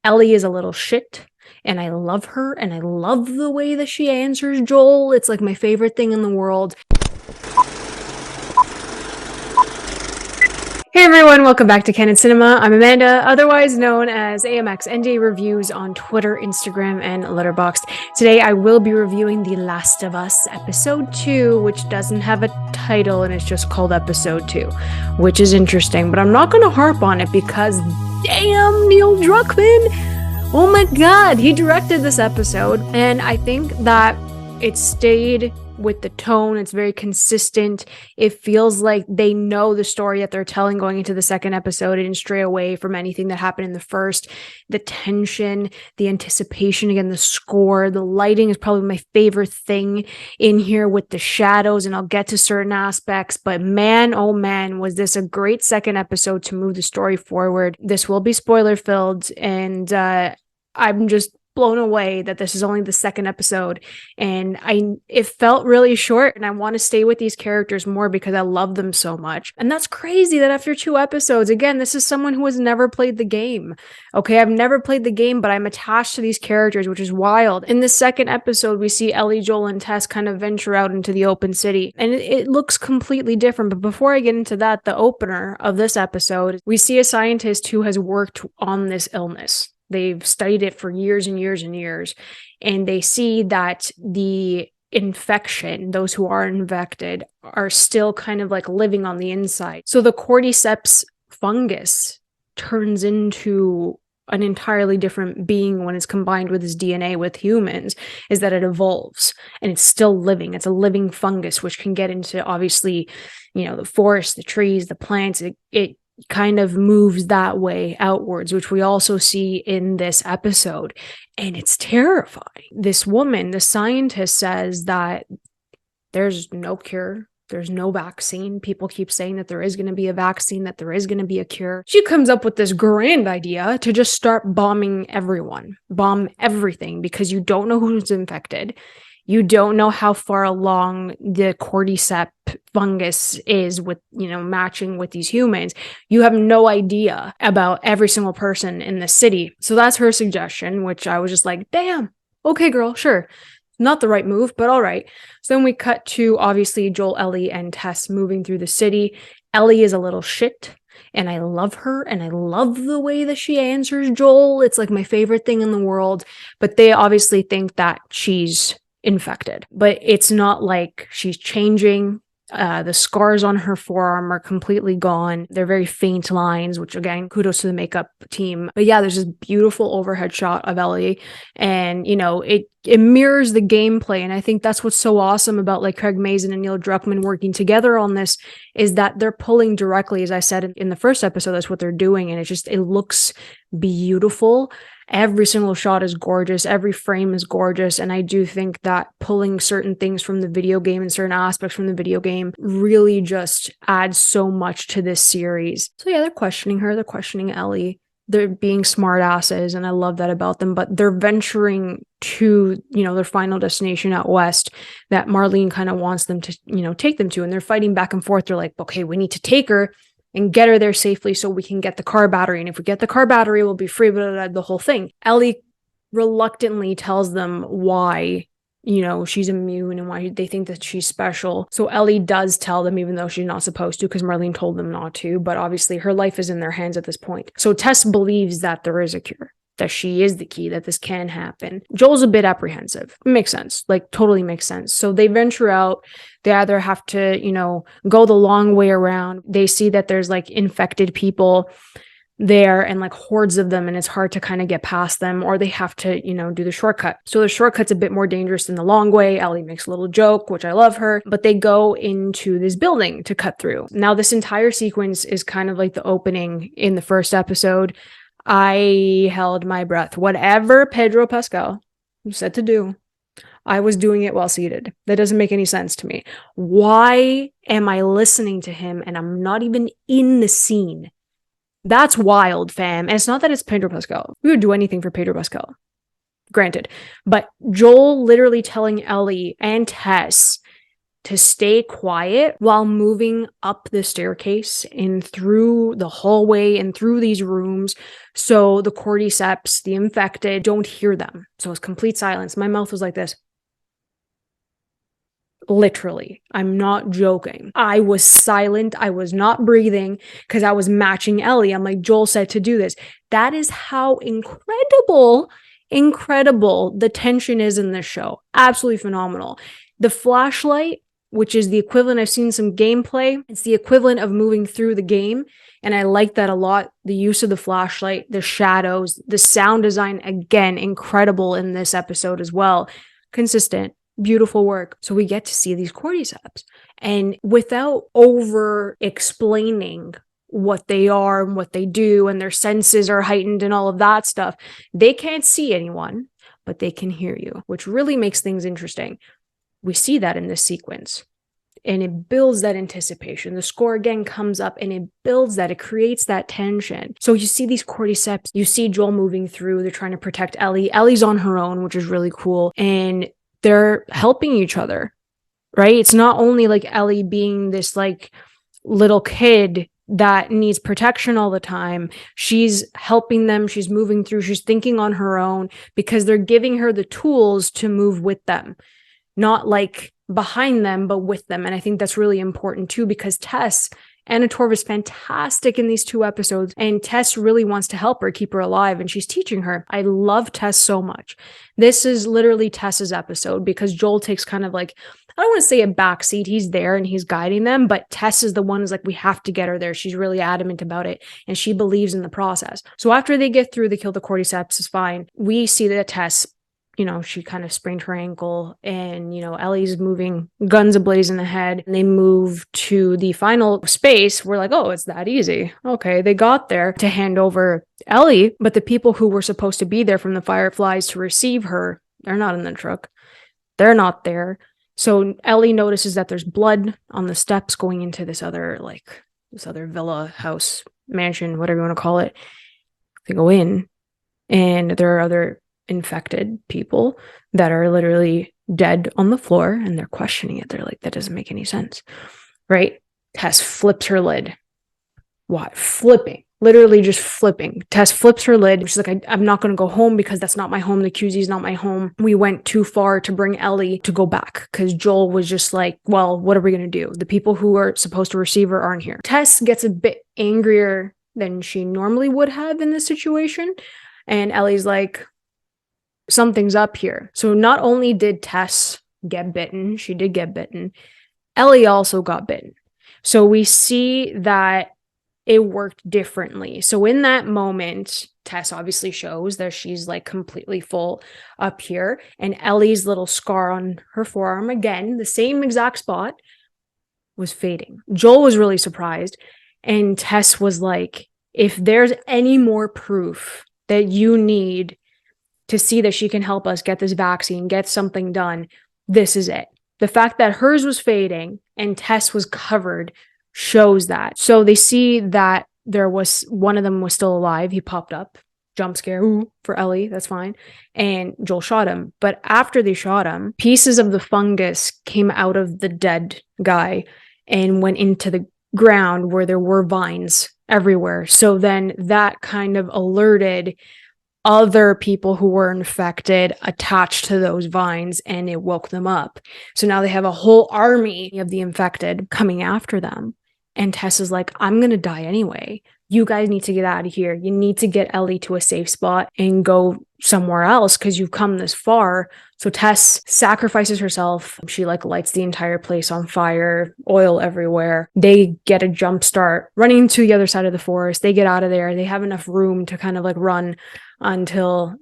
Ellie is a little shit, and I love her, and I love the way that she answers Joel. It's like my favorite thing in the world. Hey everyone, welcome back to Candid Cinema. I'm Amanda, otherwise known as AMX NJ Reviews on Twitter, Instagram, and Letterboxd. Today I will be reviewing The Last of Us Episode 2, which doesn't have a title and it's just called Episode 2, which is interesting, but I'm not going to harp on it because damn, Neil Druckmann! Oh my god, he directed this episode, and I think that it stayed with the tone. It's very consistent. It feels like they know the story that they're telling going into the second episode. It didn't stray away from anything that happened in the first. The tension, the anticipation, again, the score, the lighting is probably my favorite thing in here with the shadows, and I'll get to certain aspects, but man, oh man, was this a great second episode to move the story forward. This will be spoiler filled, and I'm just blown away that this is only the second episode, and it felt really short, and I want to stay with these characters more because I love them so much. And that's crazy that after 2 episodes, again, this is someone who has never played the game. Okay, I've never played the game, but I'm attached to these characters, which is wild. In the second episode, we see Ellie, Joel, and Tess kind of venture out into the open city, and it looks completely different. But before I get into that, the opener of this episode, we see a scientist who has worked on this illness. They've studied it for years and years and years, and they see that the infection, those who are infected, are still kind of like living on the inside. So the Cordyceps fungus turns into an entirely different being when it's combined with its DNA with humans, is that it evolves and it's still living. It's a living fungus, which can get into, obviously, the forest, the trees, the plants. It kind of moves that way outwards, which we also see in this episode, and it's terrifying. This woman, the scientist, says that there's no cure, there's no vaccine. People keep saying that there is going to be a vaccine, that there is going to be a cure. She comes up with this grand idea to just start bombing everyone, bomb everything, because you don't know who's infected. You don't know how far along the Cordyceps fungus is with, matching with these humans. You have no idea about every single person in the city. So that's her suggestion, which I was just like, damn, okay, girl, sure. Not the right move, but all right. So then we cut to, obviously, Joel, Ellie, and Tess moving through the city. Ellie is a little shit, and I love her, and I love the way that she answers Joel. It's like my favorite thing in the world, but they obviously think that she's infected, but it's not like she's changing. The scars on her forearm are completely gone. They're very faint lines, which, again, kudos to the makeup team. But yeah, there's this beautiful overhead shot of Ellie, and it mirrors the gameplay. And I think that's what's so awesome about like Craig Mazin and Neil Druckmann working together on this, is that they're pulling directly, as I said in the first episode, that's what they're doing, and it looks beautiful. Every single shot is gorgeous. Every frame is gorgeous. And I do think that pulling certain things from the video game and certain aspects from the video game really just adds so much to this series. So yeah, they're questioning her. They're questioning Ellie. They're being smart asses, and I love that about them. But they're venturing to, their final destination out west that Marlene kind of wants them to, take them to. And they're fighting back and forth. They're like, okay, we need to take her and get her there safely so we can get the car battery. And if we get the car battery, we'll be free, blah, blah, blah, the whole thing. Ellie reluctantly tells them why, she's immune and why they think that she's special. So Ellie does tell them, even though she's not supposed to, because Marlene told them not to. But obviously her life is in their hands at this point. So Tess believes that there is a cure, that she is the key, that this can happen. Joel's a bit apprehensive. Makes sense. Like, totally makes sense. So they venture out. They either have to, go the long way around. They see that there's like infected people there and like hordes of them, and it's hard to kind of get past them, or they have to, do the shortcut. So the shortcut's a bit more dangerous than the long way. Ellie makes a little joke, which I love her, but they go into this building to cut through. Now, this entire sequence is kind of like the opening in the first episode. I held my breath. Whatever Pedro Pascal said to do, I was doing it while seated. That doesn't make any sense to me. Why am I listening to him and I'm not even in the scene? That's wild, fam. And it's not that it's Pedro Pascal. We would do anything for Pedro Pascal. Granted. But Joel literally telling Ellie and Tess to stay quiet while moving up the staircase and through the hallway and through these rooms, so the Cordyceps, the infected, don't hear them. So it's complete silence. My mouth was like this. Literally, I'm not joking. I was silent. I was not breathing because I was matching Ellie. I'm like, Joel said to do this. That is how incredible the tension is in this show. Absolutely phenomenal. The flashlight, which is the equivalent, I've seen some gameplay, it's the equivalent of moving through the game. And I like that a lot. The use of the flashlight, the shadows, the sound design, again, incredible in this episode as well. Consistent. Beautiful work. So we get to see these Cordyceps, and without over explaining what they are and what they do, and their senses are heightened and all of that stuff, they can't see anyone, but they can hear you, which really makes things interesting. We see that in this sequence, and it builds that anticipation. The score again comes up and it builds that, it creates that tension. So you see these Cordyceps, you see Joel moving through, they're trying to protect Ellie. Ellie's on her own, which is really cool. And they're helping each other, right? It's not only like Ellie being this like little kid that needs protection all the time. She's helping them. She's moving through. She's thinking on her own because they're giving her the tools to move with them, not like behind them, but with them. And I think that's really important too, because Tess, Anna Torv, is fantastic in these 2 episodes, and Tess really wants to help her, keep her alive, and she's teaching her. I love Tess so much. This is literally Tess's episode because Joel takes kind of like, I don't want to say a backseat. He's there and he's guiding them, but Tess is the one who's like, we have to get her there. She's really adamant about it, and she believes in the process. So after they get through, they kill the Cordyceps, is fine. We see that Tess, she kind of sprained her ankle, and, Ellie's moving guns ablazing ahead. And they move to the final space. We're like, oh, it's that easy. Okay, they got there to hand over Ellie, but the people who were supposed to be there from the Fireflies to receive her, they're not in the truck. They're not there. So Ellie notices that there's blood on the steps going into this other villa, house, mansion, whatever you want to call it. They go in, and there are other infected people that are literally dead on the floor, and they're questioning it. They're like, that doesn't make any sense, right? Tess flips her lid. What? Flipping. Literally just flipping. Tess flips her lid. She's like, I'm not going to go home because that's not my home. The QZ is not my home. We went too far to bring Ellie to go back, because Joel was just like, well, what are we going to do? The people who are supposed to receive her aren't here. Tess gets a bit angrier than she normally would have in this situation. And Ellie's like, something's up here. So not only did Tess get bitten, she did get bitten, Ellie also got bitten. So we see that it worked differently. So in that moment, Tess obviously shows that she's like completely full up here, and Ellie's little scar on her forearm, again, the same exact spot, was fading. Joel was really surprised, and Tess was like, if there's any more proof that you need to see that she can help us get this vaccine, get something done, this is it. The fact that hers was fading and Tess was covered shows that. So they see that one of them was still alive. He popped up, jump scare, ooh, for Ellie, that's fine. And Joel shot him. But after they shot him, pieces of the fungus came out of the dead guy and went into the ground where there were vines everywhere. So then that kind of alerted other people who were infected attached to those vines, and it woke them up. So now they have a whole army of the infected coming after them. And Tess is like, I'm going to die anyway. You guys need to get out of here. You need to get Ellie to a safe spot and go somewhere else because you've come this far. So Tess sacrifices herself. She lights the entire place on fire, oil everywhere. They get a jump start running to the other side of the forest. They get out of there. They have enough room to kind of run until,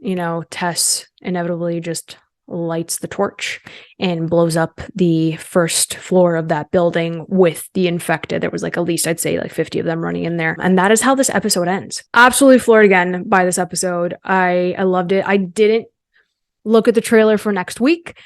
Tess inevitably just lights the torch and blows up the first floor of that building with the infected. There was at least, I'd say 50 of them running in there. And that is how this episode ends. Absolutely floored again by this episode. I loved it. I didn't look at the trailer for next week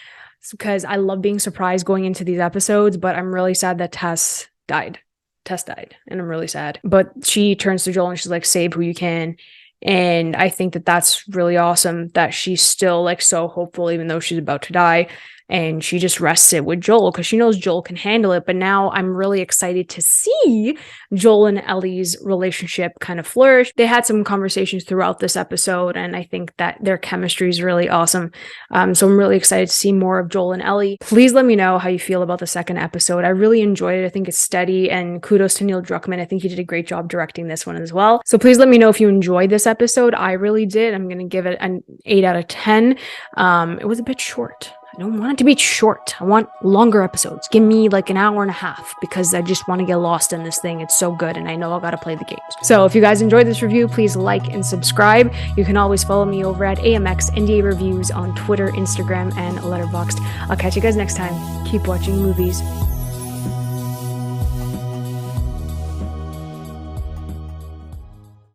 because I love being surprised going into these episodes, but I'm really sad that Tess died. And I'm really sad. But she turns to Joel and she's like, save who you can. And I think that that's really awesome that she's still so hopeful, even though she's about to die. and she just rests it with Joel because she knows Joel can handle it. But now I'm really excited to see Joel and Ellie's relationship kind of flourish. They had some conversations throughout this episode, and I think that their chemistry is really awesome. So I'm really excited to see more of Joel and Ellie. Please let me know how you feel about the second episode. I really enjoyed it. I think it's steady, and kudos to Neil Druckmann. I think he did a great job directing this one as well. So please let me know if you enjoyed this episode. I really did. I'm going to give it an 8 out of 10. It was a bit short. I don't want it to be short. I want longer episodes. Give me like an hour and a half because I just want to get lost in this thing. It's so good, and I know I got to play the games. So if you guys enjoyed this review, please like and subscribe. You can always follow me over at AMX NDA Reviews on Twitter, Instagram, and Letterboxd. I'll catch you guys next time. Keep watching movies.